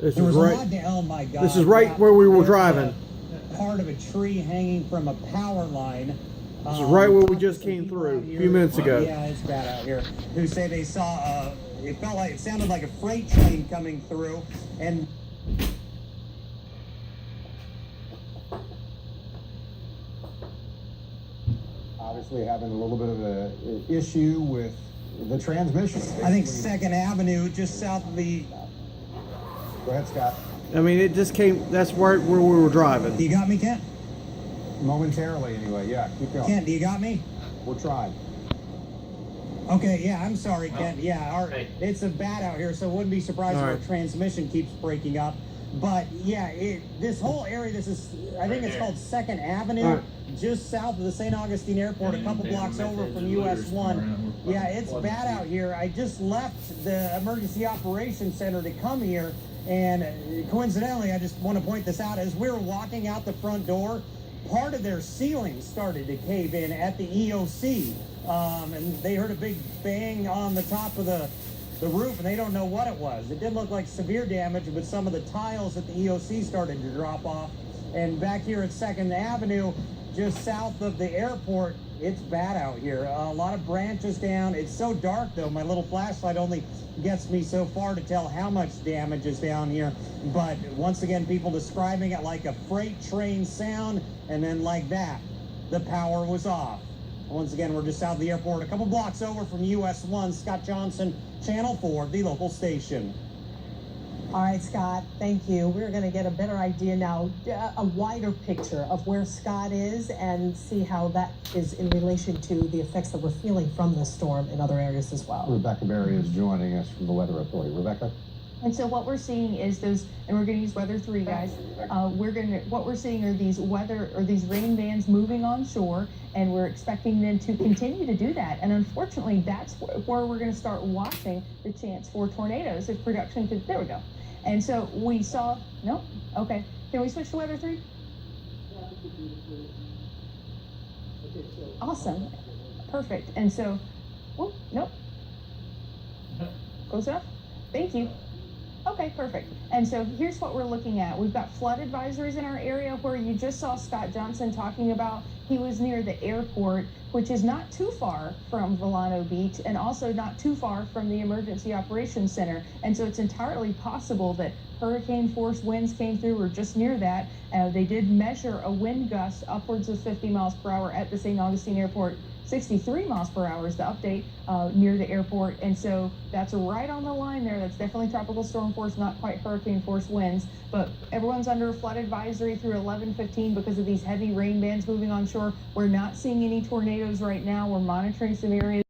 This There is was right. a lot to, oh my God. This is right where we were driving. Part of a tree hanging from a power line. This is right where we Talked to just some came people through out a here. few minutes ago. Yeah, it's bad out here. Who say they saw, it sounded like a freight train coming through, and obviously having a little bit of an issue with the transmission. I think 2nd Avenue, just south of the. Go ahead, Scott. I mean, it just came. That's right where we were driving. You got me, Kent? Momentarily, anyway. Yeah, keep going. Kent, do you got me? We're trying. Okay, yeah, I'm sorry, Kent. Yeah, Hey. it's a bad out here, so wouldn't be surprised All if right. our transmission keeps breaking up. But yeah, this whole area, I think Right it's there. called 2nd Avenue, All right. just south of the St. Augustine Airport, a couple blocks over from US 1. Yeah, it's bad out here. I just left the Emergency Operations Center to come here, and coincidentally, I just want to point this out, as we were walking out the front door, part of their ceiling started to cave in at the EOC, and they heard a big bang on the top of the roof, and they don't know what it was. It didn't look like severe damage, but some of the tiles at the EOC started to drop off. And back here at 2nd Avenue, just south of the airport, it's bad out here. A lot of branches down. It's so dark, though. My little flashlight only gets me so far to tell how much damage is down here. But once again, people describing it like a freight train sound, and then like that, the power was off. Once again, we're just south of the airport, a couple blocks over from US 1. Scott Johnson, Channel 4, the local station. All right, Scott, thank you. We're going to get a better idea now, a wider picture of where Scott is, and see how that is in relation to the effects that we're feeling from this storm in other areas as well. Rebecca Berry is joining us from the Weather Authority. Rebecca? And so what we're seeing is those, and we're going to use weather 3, guys. What we're seeing are these rain bands moving on shore, and we're expecting them to continue to do that. And unfortunately, that's where we're going to start watching the chance for tornadoes if production could. There we go. And so we saw. No, okay. Can we switch to weather 3? Awesome, perfect. And so, oh nope. Close enough. Thank you. Okay, perfect. And so here's what we're looking at. We've got flood advisories in our area where you just saw Scott Johnson talking about. He was near the airport, which is not too far from Volano Beach and also not too far from the Emergency Operations Center. And so it's entirely possible that hurricane force winds came through or just near that. They did measure a wind gust upwards of 50 miles per hour at the St. Augustine Airport. 63 miles per hour is the update near the airport, and so that's right on the line there. That's definitely tropical storm force, not quite hurricane force winds, but everyone's under a flood advisory through 11:15 because of these heavy rain bands moving on shore. We're not seeing any tornadoes right now. We're monitoring some areas.